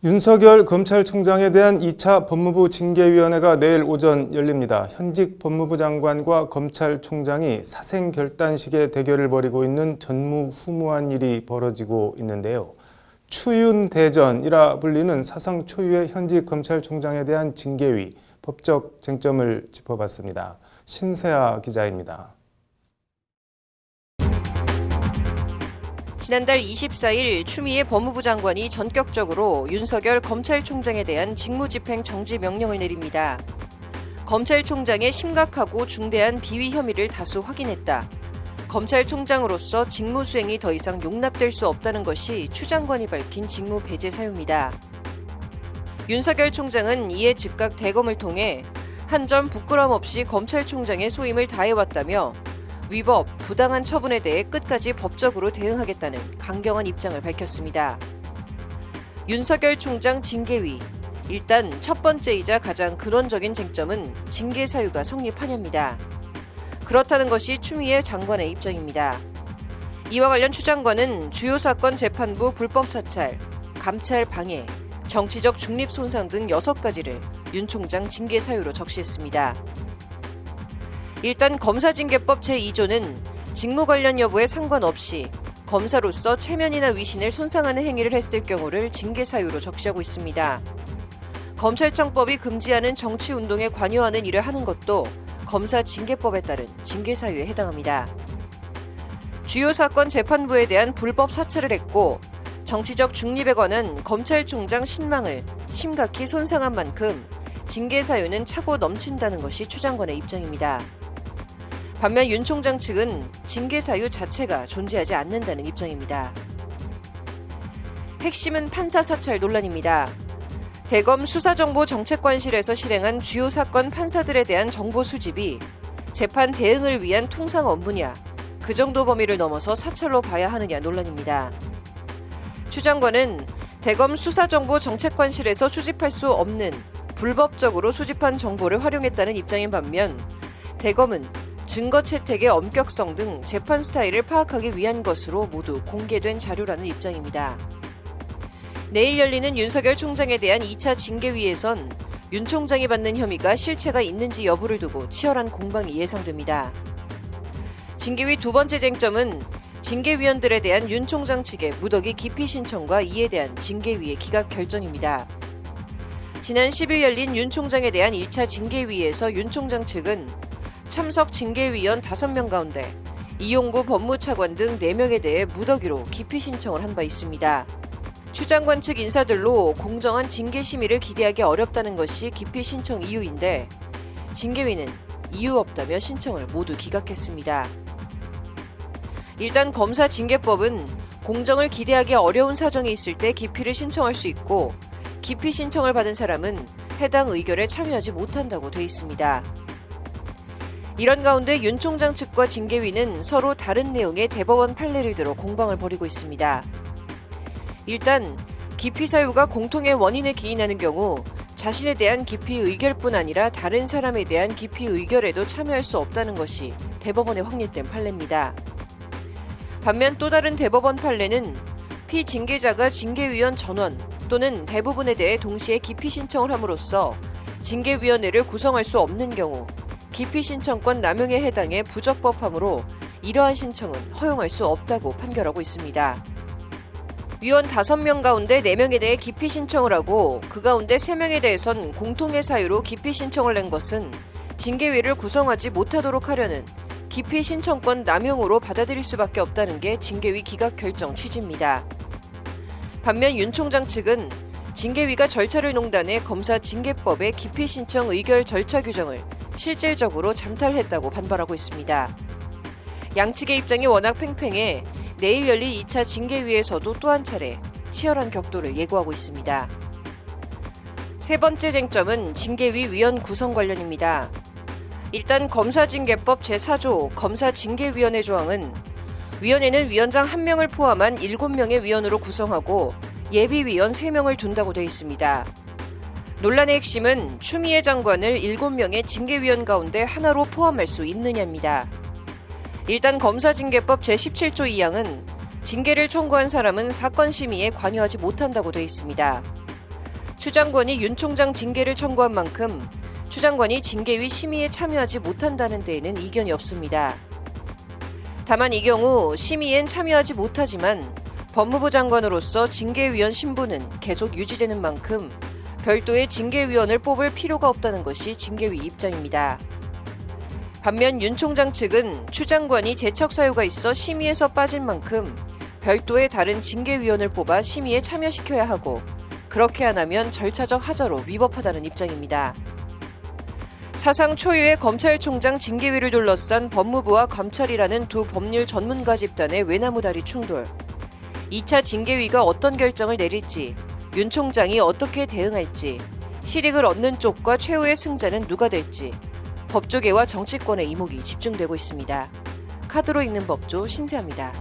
윤석열 검찰총장에 대한 2차 법무부 징계위원회가 내일 오전 열립니다. 현직 법무부 장관과 검찰총장이 사생결단식의 대결을 벌이고 있는 전무후무한 일이 벌어지고 있는데요. 추윤대전이라 불리는 사상 초유의 현직 검찰총장에 대한 징계위, 법적 쟁점을 짚어봤습니다. 신세아 기자입니다. 지난달 24일 추미애 법무부 장관이 전격적으로 윤석열 검찰총장에 대한 직무집행 정지 명령을 내립니다. 검찰총장의 심각하고 중대한 비위 혐의를 다수 확인했다. 검찰총장으로서 직무 수행이 더 이상 용납될 수 없다는 것이 추 장관이 밝힌 직무 배제 사유입니다. 윤석열 총장은 이에 즉각 대검을 통해 한 점 부끄럼 없이 검찰총장의 소임을 다해왔다며 위법, 부당한 처분에 대해 끝까지 법적으로 대응하겠다는 강경한 입장을 밝혔습니다. 윤석열 총장 징계위. 일단 첫 번째이자 가장 근원적인 쟁점은 징계 사유가 성립하냐입니다. 그렇다는 것이 추미애 장관의 입장입니다. 이와 관련 추 장관은 주요 사건 재판부 불법 사찰, 감찰 방해, 정치적 중립 손상 등 6가지를 윤 총장 징계 사유로 적시했습니다. 일단 검사징계법 제2조는 직무 관련 여부에 상관없이 검사로서 체면이나 위신을 손상하는 행위를 했을 경우를 징계 사유로 적시하고 있습니다. 검찰청법이 금지하는 정치운동에 관여하는 일을 하는 것도 검사징계법에 따른 징계 사유에 해당합니다. 주요 사건 재판부에 대한 불법 사찰을 했고 정치적 중립에 관한 검찰총장 신망을 심각히 손상한 만큼 징계 사유는 차고 넘친다는 것이 추 장관의 입장입니다. 반면 윤 총장 측은 징계 사유 자체가 존재하지 않는다는 입장입니다. 핵심은 판사 사찰 논란입니다. 대검 수사정보정책관실에서 실행한 주요 사건 판사들에 대한 정보 수집이 재판 대응을 위한 통상 업무냐, 그 정도 범위를 넘어서 사찰로 봐야 하느냐 논란입니다. 추 장관은 대검 수사정보정책관실에서 수집할 수 없는 불법적으로 수집한 정보를 활용했다는 입장인 반면 대검은 증거 채택의 엄격성 등 재판 스타일을 파악하기 위한 것으로 모두 공개된 자료라는 입장입니다. 내일 열리는 윤석열 총장에 대한 2차 징계위에선 윤 총장이 받는 혐의가 실체가 있는지 여부를 두고 치열한 공방이 예상됩니다. 징계위 두 번째 쟁점은 징계위원들에 대한 윤 총장 측의 무더기 기피 신청과 이에 대한 징계위의 기각 결정입니다. 지난 10일 열린 윤 총장에 대한 1차 징계위에서 윤 총장 측은 참석 징계위원 5명 가운데 이용구 법무차관 등 4명에 대해 무더기로 기피 신청을 한 바 있습니다. 추 장관 측 인사들로 공정한 징계 심의를 기대하기 어렵다는 것이 기피 신청 이유인데 징계위는 이유 없다며 신청을 모두 기각했습니다. 일단 검사징계법은 공정을 기대하기 어려운 사정이 있을 때 기피를 신청할 수 있고 기피 신청을 받은 사람은 해당 의결에 참여하지 못한다고 돼 있습니다. 이런 가운데 윤 총장 측과 징계위는 서로 다른 내용의 대법원 판례를 들어 공방을 벌이고 있습니다. 일단 기피 사유가 공통의 원인에 기인하는 경우 자신에 대한 기피 의결뿐 아니라 다른 사람에 대한 기피 의결에도 참여할 수 없다는 것이 대법원에 확립된 판례입니다. 반면 또 다른 대법원 판례는 피징계자가 징계위원 전원 또는 대부분에 대해 동시에 기피 신청을 함으로써 징계위원회를 구성할 수 없는 경우 기피 신청권 남용에 해당해 부적법하므로 이러한 신청은 허용할 수 없다고 판결하고 있습니다. 위원 5명 가운데 4명에 대해 기피 신청을 하고 그 가운데 3명에 대해선 공통의 사유로 기피 신청을 낸 것은 징계위를 구성하지 못하도록 하려는 기피 신청권 남용으로 받아들일 수밖에 없다는 게 징계위 기각 결정 취지입니다. 반면 윤 총장 측은 징계위가 절차를 농단해 검사징계법의 기피 신청 의결 절차 규정을 실질적으로 잠탈했다고 반발하고 있습니다. 양측의 입장이 워낙 팽팽해 내일 열릴 2차 징계위에서도 또 한 차례 치열한 격돌을 예고하고 있습니다. 세 번째 쟁점은 징계위 위원 구성 관련입니다. 일단 검사징계법 제4조 검사징계위원회 조항은 위원회는 위원장 1명을 포함한 7명의 위원으로 구성하고 예비위원 3명을 둔다고 되어 있습니다. 논란의 핵심은 추미애 장관을 7명의 징계위원 가운데 하나로 포함할 수 있느냐입니다. 일단 검사징계법 제17조 2항은 징계를 청구한 사람은 사건 심의에 관여하지 못한다고 되어 있습니다. 추 장관이 윤 총장 징계를 청구한 만큼 추 장관이 징계위 심의에 참여하지 못한다는 데에는 이견이 없습니다. 다만 이 경우 심의엔 참여하지 못하지만 법무부 장관으로서 징계위원 신분은 계속 유지되는 만큼 별도의 징계위원을 뽑을 필요가 없다는 것이 징계위 입장입니다. 반면 윤 총장 측은 추 장관이 재척 사유가 있어 심의에서 빠진 만큼 별도의 다른 징계위원을 뽑아 심의에 참여시켜야 하고 그렇게 안 하면 절차적 하자로 위법하다는 입장입니다. 사상 초유의 검찰총장 징계위를 둘러싼 법무부와 검찰이라는 두 법률 전문가 집단의 외나무다리 충돌. 2차 징계위가 어떤 결정을 내릴지, 윤 총장이 어떻게 대응할지, 실익을 얻는 쪽과 최후의 승자는 누가 될지 법조계와 정치권의 이목이 집중되고 있습니다. 카드로 읽는 법조 신세아입니다.